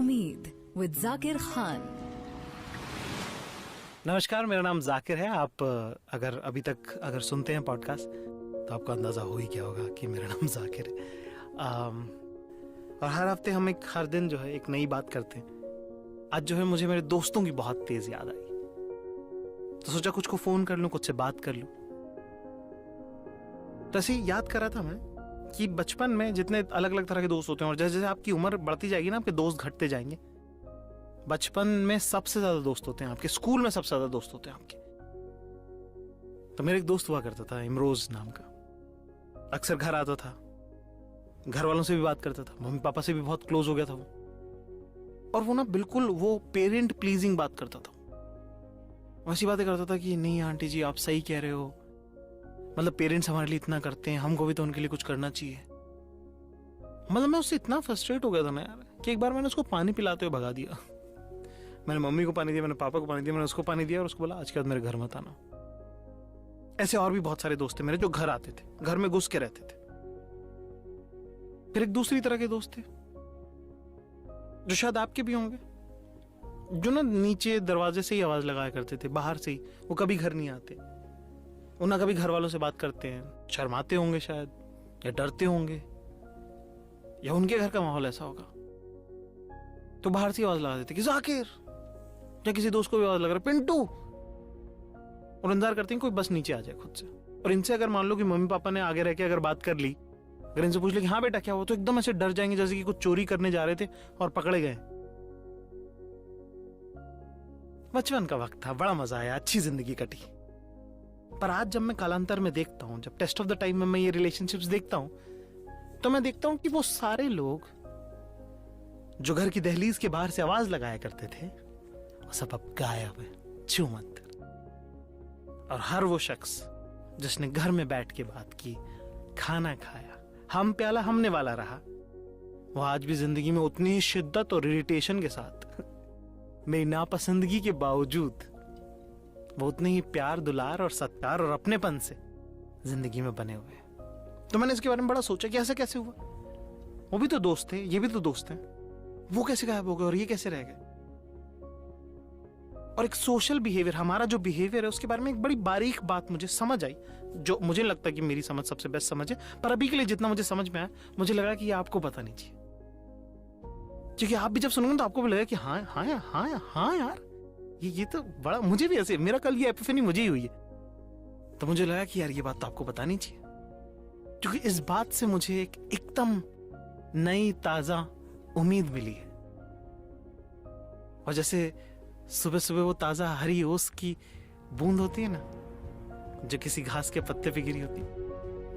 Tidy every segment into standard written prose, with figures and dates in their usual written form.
उम्मीद विद जाकिर खान। नमस्कार, मेरा नाम जाकिर है। आप अगर अभी तक सुनते हैं पॉडकास्ट तो आपको अंदाज़ा हो ही गया होगा कि मेरा नाम जाकिर है। और हर हफ्ते हम हर दिन जो है एक नई बात करते हैं। आज जो है मुझे मेरे दोस्तों की बहुत तेज याद आई, तो सोचा कुछ को फ़ोन कर लूँ, कुछ से बात कर लूँ। तो ऐसे ही याद कर रहा था मैं कि बचपन में जितने अलग अलग तरह के दोस्त होते हैं और जैसे जैसे आपकी उम्र बढ़ती जाएगी ना, आपके दोस्त घटते जाएंगे। बचपन में सबसे ज्यादा दोस्त होते हैं आपके, स्कूल में सबसे ज्यादा दोस्त होते हैं आपके। तो मेरे एक दोस्त हुआ करता था इमरोज नाम का। अक्सर घर आता था, घर वालों से भी बात करता था, मम्मी पापा से भी बहुत क्लोज हो गया था वो। और वो ना बिल्कुल वो पेरेंट प्लीजिंग बात करता था। वैसी बातें करता था कि नहीं आंटी जी आप सही कह रहे हो, मतलब पेरेंट्स हमारे लिए इतना करते हैं, हमको भी तो उनके लिए कुछ करना चाहिए। मतलब मैं उससे इतना फ्रस्ट्रेट हो गया था ना यार, कि एक बार मैंने उसको पानी पिलाते हुए भगा दिया। मैंने मम्मी को पानी दिया, मैंने पापा को पानी दिया, मैंने उसको पानी दिया और उसको बोला आज के बाद मेरे घर मत आना। ऐसे और भी बहुत सारे दोस्त थे मेरे जो घर आते थे, घर में घुस के रहते थे। फिर एक दूसरी तरह के दोस्त थे जो शायद आपके भी होंगे, जो ना नीचे दरवाजे से ही आवाज लगाया करते थे, बाहर से ही। वो कभी घर नहीं आते, वो ना कभी घर वालों से बात करते हैं, शर्माते होंगे शायद, या डरते होंगे, या उनके घर का माहौल ऐसा होगा। तो बाहर से आवाज लगा देते कि जाकिर, या किसी दोस्त को भी आवाज लगा रहा पिंटू, और इंतजार करते हैं कोई बस नीचे आ जाए खुद से। और इनसे अगर मान लो कि मम्मी पापा ने आगे रह के अगर बात कर ली, अगर इनसे पूछ लिया कि हाँ बेटा क्या हुआ, तो एकदम ऐसे डर जाएंगे जैसे कि कुछ चोरी करने जा रहे थे और पकड़े गए। बचपन का वक्त था, बड़ा मजा आया, अच्छी जिंदगी कटी। पर आज जब मैं कालांतर में देखता हूं, जब टेस्ट ऑफ द टाइम में मैं ये रिलेशनशिप्स देखता हूं, तो मैं देखता हूं कि वो सारे लोग जो घर की दहलीज के बाहर से आवाज लगाया करते थे, वो सब अब गायब है, छूमंतर। और हर वो शख्स जिसने घर में बैठ के बात की, खाना खाया, हम प्याला हमने वाला रहा, वो आज भी जिंदगी में उतनी ही शिद्दत और इरिटेशन के साथ, मेरी नापसंदगी के बावजूद, वो उतने ही प्यार दुलार और सत्कार और अपनेपन से जिंदगी में बने हुए हैं। तो मैंने इसके बारे में बड़ा सोचा कि ऐसा कैसे हुआ। वो भी तो दोस्त थे, ये भी तो दोस्त हैं, वो कैसे गायब हो गए और ये कैसे रह गए। और एक सोशल बिहेवियर, हमारा जो बिहेवियर है उसके बारे में एक बड़ी बारीक बात मुझे समझ आई, जो मुझे लगता है कि मेरी समझ सबसे बेस्ट समझ है। पर अभी के लिए जितना मुझे समझ में आया, मुझे लगा कि ये आपको पता नहीं चाहिए, क्योंकि आप भी जब सुनोगे तो आपको भी लगेगा कि हाँ हाँ हाँ हाँ यार, ये तो बड़ा, मुझे भी ऐसे, मेरा कल ये एपिफनी मुझे ही हुई है। तो मुझे लगा कि यार ये बात तो आपको बतानी चाहिए, क्योंकि इस बात से मुझे एक एकदम नई ताजा उम्मीद मिली है। और जैसे सुबह सुबह वो ताजा हरी ओस की बूंद होती है ना, जो किसी घास के पत्ते पे गिरी होती,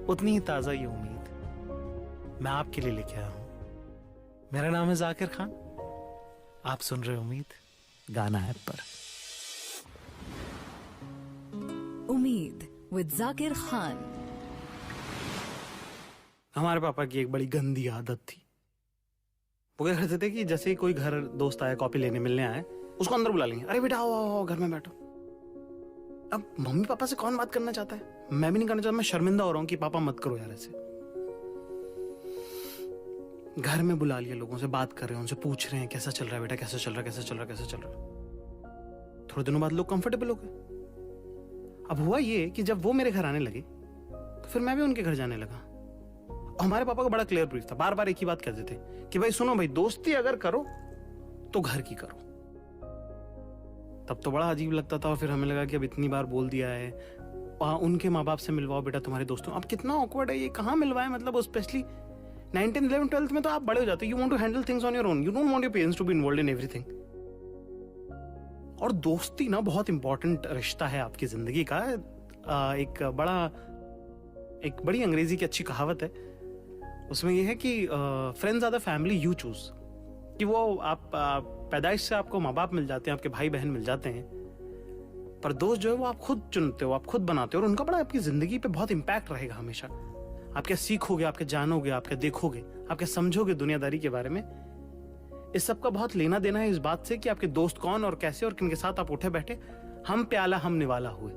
उतनी ही ताजा ये उम्मीद मैं आपके लिए लेके आया हूं। मेरा नाम है जाकिर खान, आप सुन रहे उम्मीद गाना ऐप पर। उम्मीद विद जाकिर खान। हमारे पापा की एक बड़ी गंदी आदत थी। वो क्या करते थे कि जैसे ही कोई घर दोस्त आया, कॉपी लेने मिलने आए, उसको अंदर बुला लेंगे, अरे बेटा आओ आओ आओ घर में बैठो। अब मम्मी पापा से कौन बात करना चाहता है, मैं भी नहीं करना चाहता, मैं शर्मिंदा हो रहा हूं कि पापा मत करो यार ऐसे। घर में बुला लिया, लोगों से बात कर रहे हैं, उनसे पूछ रहे हैं कैसा चल रहा है बेटा, कैसा चल रहा है, कैसा चल रहा है, कैसा चल रहा है। थोड़े दिनों बाद लोग कंफर्टेबल हो गए। अब हुआ ये कि जब वो मेरे घर आने लगे तो फिर मैं भी उनके घर जाने लगा। हमारे पापा को बड़ा क्लियर ब्रीफ था, बार बार एक ही बात कहते थे कि भाई सुनो भाई, दोस्ती अगर करो तो घर की करो। तब तो बड़ा अजीब लगता था, और फिर हमें लगा कि अब इतनी बार बोल दिया है, उनके माँ बाप से मिलवाओ बेटा तुम्हारे दोस्तों। अब कितना ऑकवर्ड है ये, कहाँ मिलवाए, मतलब स्पेशली 9th, 11th, 12th में तो आप बड़े हो जाते हो, you want to handle things on your own, you don't want your parents to be involved in everything. और दोस्ती ना बहुत इंपॉर्टेंट रिश्ता है आपकी जिंदगी का। एक बड़ी अंग्रेजी की अच्छी कहावत है, उसमें यह है कि friends are the family you choose, कि वो आप पैदाइश से आपको माँ बाप मिल जाते हैं, आपके भाई बहन मिल जाते हैं, पर दोस्त जो है वो आप खुद चुनते हो, आप खुद बनाते हो, और उनका बड़ा आपकी जिंदगी पे बहुत इंपैक्ट रहेगा हमेशा। आप क्या सीखोगे, आप क्या जानोगे, आप क्या देखोगे, आप क्या समझोगे दुनियादारी के बारे में। इस सब का बहुत लेना देना है इस बात से कि आपके दोस्त कौन और कैसे और किनके साथ आप उठे बैठे, हम प्याला हम निवाला हुए।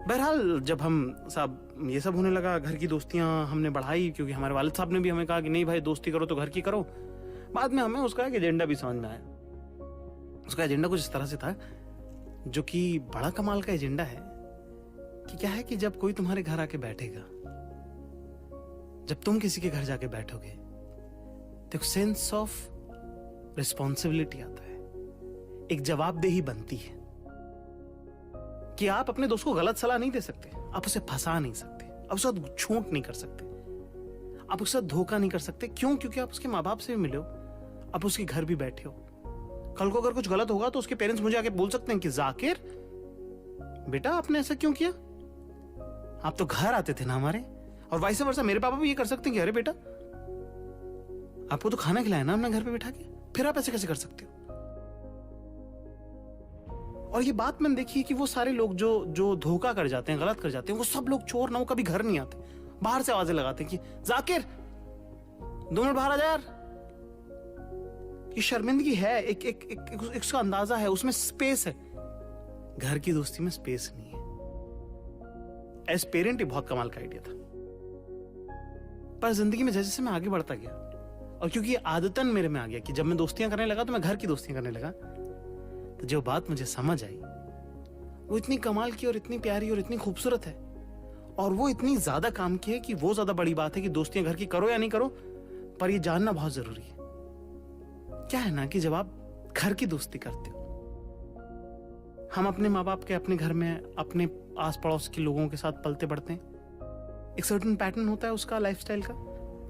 बहरहाल जब हम साहब ये सब होने लगा, घर की दोस्तियां हमने बढ़ाई, क्योंकि हमारे वालिद साहब ने भी हमें कहा कि नहीं भाई दोस्ती करो तो घर की करो। बाद में हमें उसका एक एजेंडा भी समझ में आया। उसका एजेंडा कुछ इस तरह से था, जो कि बड़ा कमाल का एजेंडा है कि क्या है कि जब कोई तुम्हारे घर आके बैठेगा, जब तुम किसी के घर जाके बैठोगे, तो एक सेंस ऑफ रिस्पॉन्सिबिलिटी आता है, एक जवाबदेही बनती है कि आप अपने दोस्त को गलत सलाह नहीं दे सकते, आप उसे फंसा नहीं सकते, आप उसके साथ झूठ नहीं कर सकते, आप उसके साथ धोखा नहीं कर सकते। क्यों? क्योंकि आप उसके माँ बाप से भी मिले हो, आप उसके घर भी बैठे हो। कल को अगर कुछ गलत होगा तो उसके पेरेंट्स मुझे आके बोल सकते हैं कि जाकिर बेटा आपने ऐसा क्यों किया, आप तो घर आते थे ना हमारे। और वाइस वर्सा मेरे पापा भी ये कर सकते हैं कि अरे बेटा आपको तो खाना खिलाया ना हमने घर पे बैठा के, फिर आप ऐसे कैसे कर सकते हो। और ये बात मैंने देखी है कि वो सारे लोग जो धोखा कर जाते हैं, गलत कर जाते हैं, वो सब लोग चोर ना, वो कभी घर नहीं आते, बाहर से आवाजें लगाते हैं कि जाकिर 2 मिनट बाहर आ जा यार। ये शर्मिंदगी है, एक उसका अंदाजा है, उसमें स्पेस है। घर की दोस्ती में स्पेस नहीं है। एज पेरेंट ही बहुत कमाल का आइडिया था, पर जिंदगी में जैसे जैसे मैं आगे बढ़ता गया, और क्योंकि ये आदतन मेरे में आ गया कि जब मैं दोस्तियां करने लगा तो मैं घर की दोस्तियां करने लगा, तो जो बात मुझे समझ आई वो इतनी कमाल की और इतनी प्यारी और इतनी खूबसूरत है, और वो इतनी ज्यादा काम की है कि वो ज्यादा बड़ी बात है कि दोस्तियां घर की करो या नहीं करो, पर ये जानना बहुत जरूरी है। क्या है ना कि जब आप घर की दोस्ती करते हो, हम अपने माँ बाप के अपने घर में अपने आस पड़ोस के लोगों के साथ पलते बढ़ते हैं। एक सर्टेन पैटर्न होता है उसका लाइफस्टाइल का,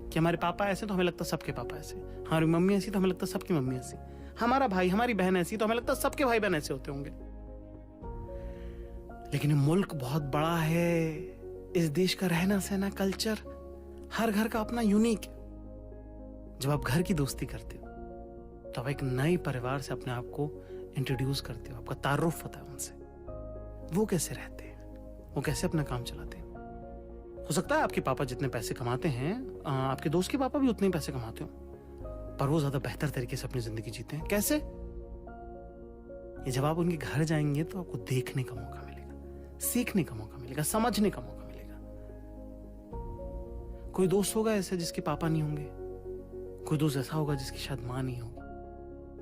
कि हमारे पापा ऐसे तो हमें लगता है सबके पापा ऐसे, हमारी मम्मी ऐसी तो हमें लगता है सबकी मम्मी ऐसी, हमारा भाई हमारी बहन ऐसी तो हमें लगता है सबके भाई बहन ऐसे होते होंगे। लेकिन ये मुल्क बहुत बड़ा है, इस देश का रहना सहना, कल्चर, हर घर का अपना यूनिक है। जब आप घर की दोस्ती करते हो तो आप एक नए परिवार से अपने आप को इंट्रोड्यूस करते हो, आपका तारुफ होता है उनसे, वो कैसे रहते हैं, वो कैसे अपना काम चलाते हैं। हो सकता है आपके पापा जितने पैसे कमाते हैं, आपके दोस्त के पापा भी उतने ही पैसे कमाते हो, पर वो ज्यादा बेहतर तरीके से अपनी जिंदगी जीते हैं। कैसे? ये जब आप उनके घर जाएंगे तो आपको देखने का मौका मिलेगा, सीखने का मौका मिलेगा, समझने का मौका मिलेगा। कोई दोस्त होगा ऐसे जिसके पापा नहीं होंगे, कोई दोस्त ऐसा होगा जिसकी शायद माँ नहीं होगी,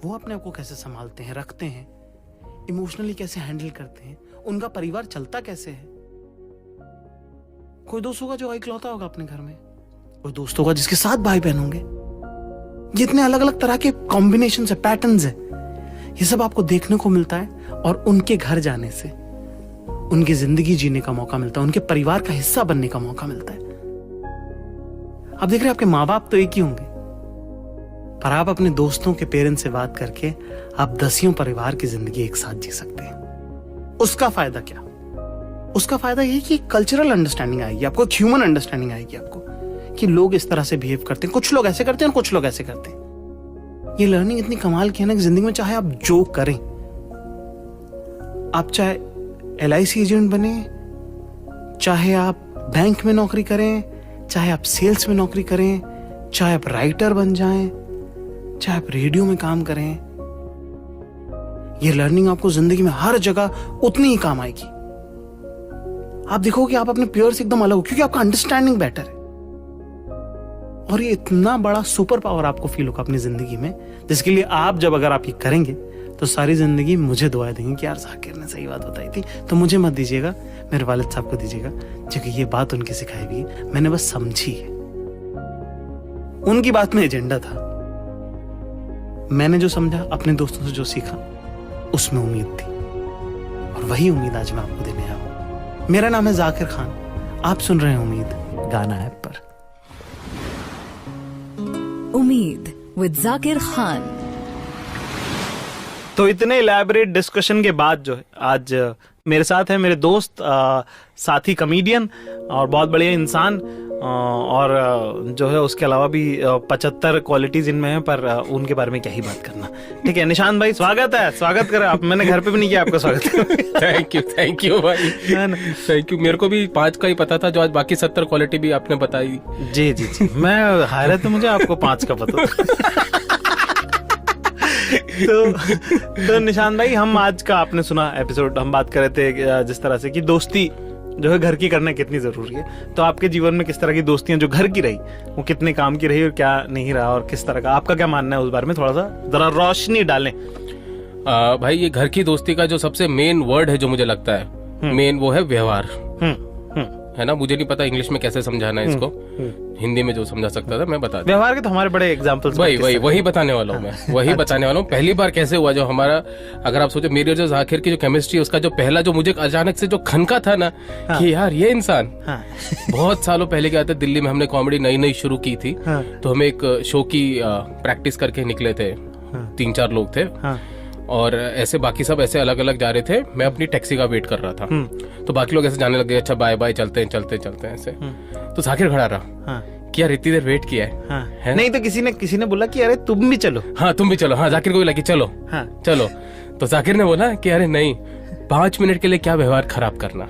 वो अपने आप को कैसे संभालते हैं, रखते हैं, इमोशनली कैसे हैंडल करते हैं, उनका परिवार चलता कैसे है। कोई दोस्त होगा जो इकलौता होगा अपने घर में, कोई दोस्त होगा जिसके 7 भाई बहन होंगे। जितने अलग अलग तरह के कॉम्बिनेशन है, पैटर्न्स है, ये सब आपको देखने को मिलता है, और उनके घर जाने से उनकी जिंदगी जीने का मौका मिलता है, उनके परिवार का हिस्सा बनने का मौका मिलता है। आप देख रहे हैं आपके माँ बाप तो एक ही होंगे, पर आप अपने दोस्तों के पेरेंट्स से बात करके आप 10 परिवार की जिंदगी एक साथ जी सकते हैं। उसका फायदा क्या? उसका फायदा यही कि कल्चरल अंडरस्टैंडिंग आएगी आपको, ह्यूमन अंडरस्टैंडिंग आएगी आपको, कि लोग इस तरह से बिहेव करते हैं, कुछ लोग ऐसे करते हैं और कुछ लोग ऐसे करते हैं। ये लर्निंग इतनी कमाल की है ना कि जिंदगी में चाहे आप जो करें, आप चाहे LIC एजेंट बने, चाहे आप बैंक में नौकरी करें, चाहे आप सेल्स में नौकरी करें, चाहे आप राइटर बन जाएं, चाहे आप रेडियो में काम करें, ये लर्निंग आपको जिंदगी में हर जगह उतनी ही काम आएगी। आप देखोगे आप अपने पीयर से एकदम अलग हो, क्योंकि आपका अंडरस्टैंडिंग बेटर है। और ये इतना बड़ा सुपर पावर आपको फील होगा अपनी जिंदगी में, जिसके लिए आप जब अगर आप ये करेंगे तो सारी जिंदगी मुझे दुआएं देंगे कि यार जाकिर ने सही बात बताई थी। तो मुझे मत दीजिएगा, मेरे वालिद साहब को दीजिएगा, क्योंकि ये बात उनकी सिखाई हुई है, मैंने बस समझी है। उनकी बात में एजेंडा था, मैंने जो समझा, अपने दोस्तों से जो सीखा, उसमें उम्मीद थी, और वही उम्मीद आज मैं आपको देने आया हूं। मेरा नाम है जाकिर खान, आप सुन रहे हैं उम्मीद गाना ऐप पर। उम्मीद विद जाकिर खान। तो इतने इलैबोरेट डिस्कशन के बाद जो है आज मेरे साथ है मेरे दोस्त, साथी कॉमेडियन और बहुत बढ़िया इंसान, और जो है उसके अलावा भी 75 क्वालिटीज इनमें हैं, पर उनके बारे में क्या ही बात करना। ठीक है निशांत भाई, स्वागत है, स्वागत करें आप। मैंने घर पे भी नहीं किया आपका स्वागत। थैंक यू भाई, थैंक यू। मेरे को भी 5 का ही पता था, जो आज बाकी 70 क्वालिटी भी आपने बताई। जी जी जी, मैं हैरत है मुझे, आपको 5 का पता था। तो निशांत भाई, हम आज का आपने सुना एपिसोड, हम बात कर रहे थे जिस तरह से कि दोस्ती जो है घर की करना कितनी जरूरी है। तो आपके जीवन में किस तरह की दोस्तियां जो घर की रही वो कितने काम की रही और क्या नहीं रहा, और किस तरह का आपका क्या मानना है उस बारे में थोड़ा सा जरा रोशनी डालें। भाई ये घर की दोस्ती का जो सबसे मेन वर्ड है जो मुझे लगता है मेन, वो है व्यवहार। है ना, मुझे नहीं पता इंग्लिश में कैसे समझाना है इसको, हिंदी में जो समझा सकता था मैं बता दूं। व्यवहार के तो हमारे बड़े एग्जांपल्स वही बताने वाला हूँ मैं, वही बताने वाला हूँ। पहली बार कैसे हुआ जो हमारा, अगर आप सोचो मेरी और जो जाकिर की जो केमिस्ट्री, उसका जो पहला जो मुझे अचानक से जो खनका था ना कि यार ये इंसान, बहुत सालों पहले क्या था, दिल्ली में हमने कॉमेडी नई नई शुरू की थी, तो हमें एक शो की प्रैक्टिस करके निकले थे, 3-4 लोग थे, और ऐसे बाकी सब ऐसे अलग अलग जा रहे थे। मैं अपनी टैक्सी का वेट कर रहा था, तो बाकी लोग ऐसे जाने लगे, अच्छा बाय बाय, चलते हैं ऐसे। तो जाकिर खड़ा रहा कि यार इतनी देर वेट किया है। नहीं तो किसी ने बोला कि अरे तुम भी चलो। हाँ तुम भी चलो। हाँ जाकिर को बोला कि चलो चलो, तो जाकिर ने बोला कि अरे नहीं, 5 मिनट के लिए क्या व्यवहार खराब करना।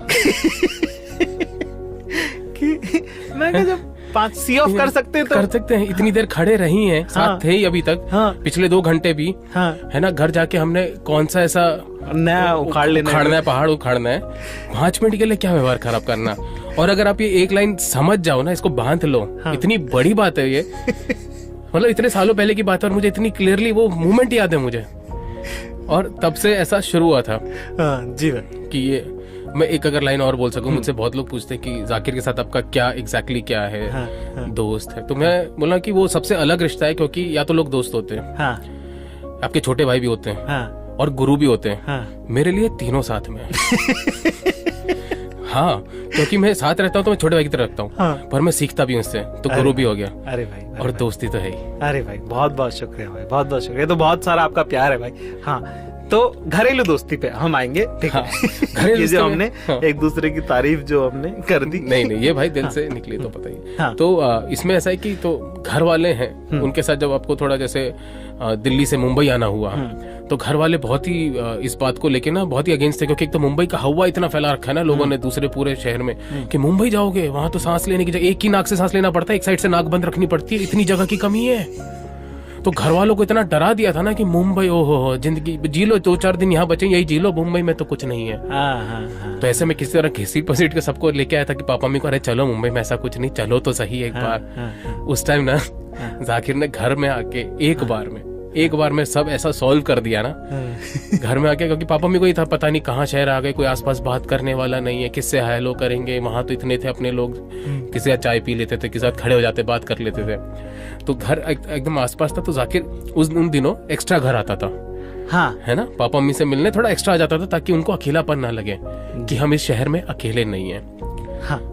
मैं जब 5 सी ऑफ कर सकते हैं तो कर सकते हैं, इतनी देर खड़े रही हैं, साथ थे ही अभी तक, पिछले 2 घंटे भी, है ना। घर जाके हमने कौन सा ऐसा नया उखाड़ना है, पहाड़ उखाड़ना है, 5 मिनट के लिए क्या व्यवहार खराब करना। और अगर आप ये एक लाइन समझ जाओ ना, इसको बांध लो, इतनी बड़ी बात है ये। मतलब इतने सालों पहले की बात है और मुझे इतनी क्लियरली वो मोमेंट याद है मुझे, और तब से ऐसा शुरू हुआ था जी कि ये मैं एक अगर लाइन और बोल सकूं, मुझसे बहुत लोग पूछते हैं कि जाकिर के साथ आपका क्या एग्जैक्टली क्या है, दोस्त है। तो मैं बोला कि वो सबसे अलग रिश्ता है, क्योंकि या तो लोग दोस्त होते हैं, आपके छोटे भाई भी होते हैं, और गुरु भी होते हैं। मेरे लिए तीनों साथ में हाँ, क्योंकि मैं साथ रहता हूँ तो मैं छोटे भाई की तरह रखता हूँ, पर मैं सीखता भी उससे, तो गुरु भी हो गया। अरे भाई, और दोस्ती तो है ही। अरे भाई बहुत बहुत शुक्रिया भाई, बहुत बहुत शुक्रिया। तो बहुत सारा आपका प्यार है भाई। हाँ, तो घरेलू दोस्ती पे हम आएंगे, ठीक है। घरेलू जो हमने एक दूसरे की तारीफ जो हमने कर दी, नहीं ये भाई दिल से निकली तो पता ही। तो इसमें ऐसा है कि तो घर वाले हैं, उनके साथ जब आपको थोड़ा जैसे दिल्ली से मुंबई आना हुआ, तो घर वाले बहुत ही इस बात को लेके ना बहुत ही अगेंस्ट थे, क्योंकि एक तो मुंबई का हवा इतना फैला रखा है ना लोगों ने दूसरे पूरे शहर में, कि मुंबई जाओगे वहां तो सांस लेने की जगह एक ही नाक से सांस लेना पड़ता है, एक साइड से नाक बंद रखनी पड़ती है, इतनी जगह की कमी है। तो घर वालों को इतना डरा दिया था ना कि मुंबई, ओहो जिंदगी जी लो, 2-4 दिन यहाँ बचे, यही जी लो, मुंबई में तो कुछ नहीं है। तो ऐसे में किसी तरह घिसी पसीट के सबको लेके आया था कि पापा मम्मी को, अरे चलो मुंबई में ऐसा कुछ नहीं, चलो तो सही एक बार। उस टाइम ना जाकिर ने घर में आके एक बार में सब ऐसा सॉल्व कर दिया ना घर में आके, क्योंकि पापा मम्मी को ही था पता नहीं कहाँ शहर आ गए, कोई आसपास बात करने वाला नहीं है, किससे हाय हेलो करेंगे, वहां तो इतने थे अपने लोग, किसी साथ चाय पी लेते थे, किसी साथ खड़े हो जाते बात कर लेते थे, तो घर एकदम आसपास था। तो जाकिर उन दिनों एक्स्ट्रा घर आता था, है ना, पापा मम्मी से मिलने थोड़ा एक्स्ट्रा आ जाता था, ताकि उनको अकेलापन ना लगे कि हम इस शहर में अकेले नहीं है,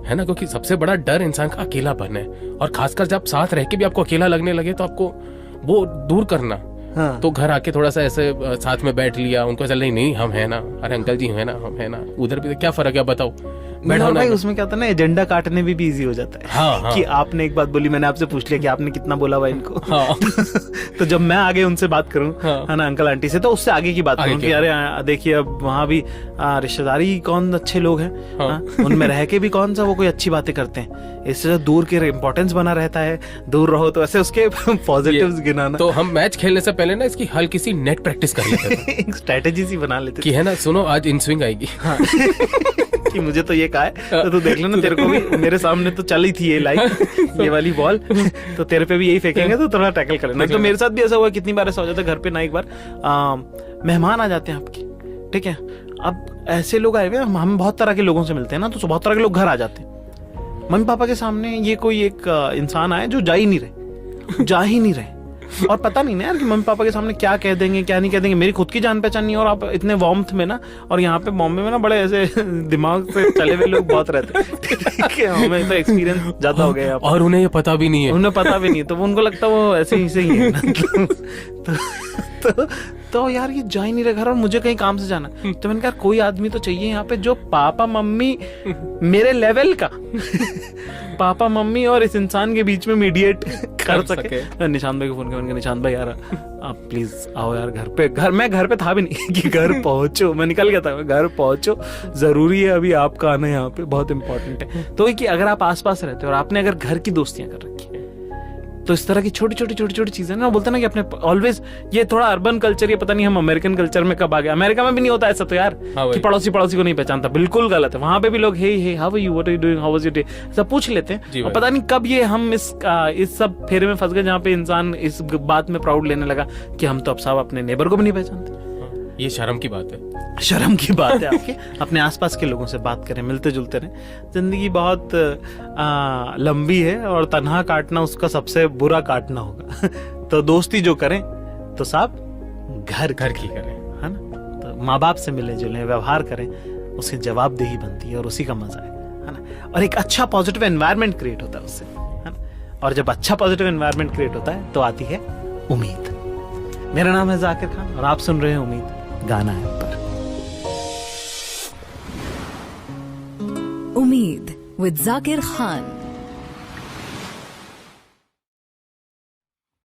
है ना, क्योंकि सबसे बड़ा डर इंसान का अकेलापन है, और खासकर जब साथ रह के भी आपको अकेला लगने लगे तो आपको वो दूर करना। तो घर आके थोड़ा सा ऐसे साथ में बैठ लिया, उनको ऐसा नहीं हम है ना, अरे अंकल जी है ना, हम है ना, उधर भी क्या फर्क है बताओ, बैठो ना। उसमें क्या होता है ना, एजेंडा काटने में भी इजी हो जाता है। कि आपने एक बात बोली, मैंने आपसे पूछ लिया कि आपने कितना बोला हुआ इनको। तो जब मैं आगे उनसे बात करूं, है ना, अंकल आंटी से, तो उससे आगे की बात करूं कि अरे देखिए अब वहाँ भी रिश्तेदारी कौन अच्छे लोग हैं, उनमें रह के भी कौन सा वो कोई अच्छी बातें करते हैं, इससे दूर के इम्पोर्टेंस बना रहता है, दूर रहो, तो ऐसे उसके पॉजिटिव्स गिनाना। तो हम मैच खेलने से पहले ना इसकी हल्की सी नेट प्रैक्टिस कर लेते थे, एक स्ट्रेटेजी सी बना लेते कि है ना, सुनो आज इन स्विंग आएगी कि मुझे तो ये कहा है, तो तू देख लेना, तेरे को भी मेरे सामने तो चली थी ये लाइक ये वाली बॉल, तो तेरे पे भी यही फेंकेंगे, तो थोड़ा टैकल कर लेना। तो मेरे साथ भी ऐसा हुआ, कितनी बार ऐसा हो जाता है घर पे ना, एक बार मेहमान आ जाते हैं आपके, ठीक है, अब ऐसे लोग आए हुए, हम बहुत तरह के लोगों से मिलते हैं ना, तो बहुत तरह के लोग घर आ जाते हैं, मम्मी पापा के सामने ये कोई एक इंसान आए जो जा ही नहीं रहे, और पता नहीं ना यार कि मम्मी पापा के सामने क्या कह देंगे क्या नहीं कह देंगे, मेरी खुद की जान पहचान नहीं, और आप इतने वार्मथ में ना, और यहाँ पे बॉम्बे में ना बड़े ऐसे दिमाग से चले हुए लोग बहुत रहते हैं, हमें तो एक्सपीरियंस ज्यादा हो गया, और उन्हें ये पता भी नहीं है, तो उनको लगता वो ऐसे ही है। तो यार ये जा ही नहीं रहा घर, और मुझे कहीं काम से जाना, तो मैंने कहा कोई आदमी तो चाहिए यहाँ पे जो पापा मम्मी मेरे लेवल का पापा मम्मी और इस इंसान के बीच में मीडिएट कर सके। निशांत भाई को फोन किया, निशांत भाई यार आप प्लीज आओ यार घर पे, मैं घर पे था भी नहीं कि घर पहुंचो, मैं निकल गया था, घर पहुंचो, जरूरी है अभी आपका आना यहाँ पे, बहुत इंपॉर्टेंट है। तो कि अगर आप आसपास रहते हो और आपने अगर घर की दोस्तियां कर रखी है, तो इस तरह की छोटी छोटी चीजें ना, बोलते ना कि अपने ऑलवेज, ये थोड़ा अर्बन कल्चर, ये पता नहीं हम अमेरिकन कल्चर में कब आ गए। अमेरिका में भी नहीं होता ऐसा तो यार, कि पड़ोसी को नहीं पहचानता, बिल्कुल गलत है। वहां पे भी लोग hey how are you, what are you doing, how was your day, ऐसा पूछ लेते हैं। और पता नहीं कब ये हम इस सब फेरे में फंस गए जहाँ पे इंसान इस बात में प्राउड लेने लगा कि हम तो अब साहब अपने नेबर को भी नहीं पहचानते। ये शर्म की बात है, शर्म की बात है। आपके अपने आसपास के लोगों से बात करें, मिलते जुलते रहें। जिंदगी बहुत लंबी है और तन्हा काटना उसका सबसे बुरा काटना होगा। तो दोस्ती जो करें तो साहब घर की करें, है ना। तो माँ बाप से मिले जुले, व्यवहार करें, उसकी जवाबदेही बनती है और उसी का मजा है ना। और एक अच्छा पॉजिटिव एनवायरनमेंट क्रिएट होता है उससे, है ना। और जब अच्छा पॉजिटिव एनवायरनमेंट क्रिएट होता है तो आती है उम्मीद। मेरा नाम है जाकिर खान और आप सुन रहे हैं उम्मीद गाना है पर। उम्मीद विद जाकिर खान।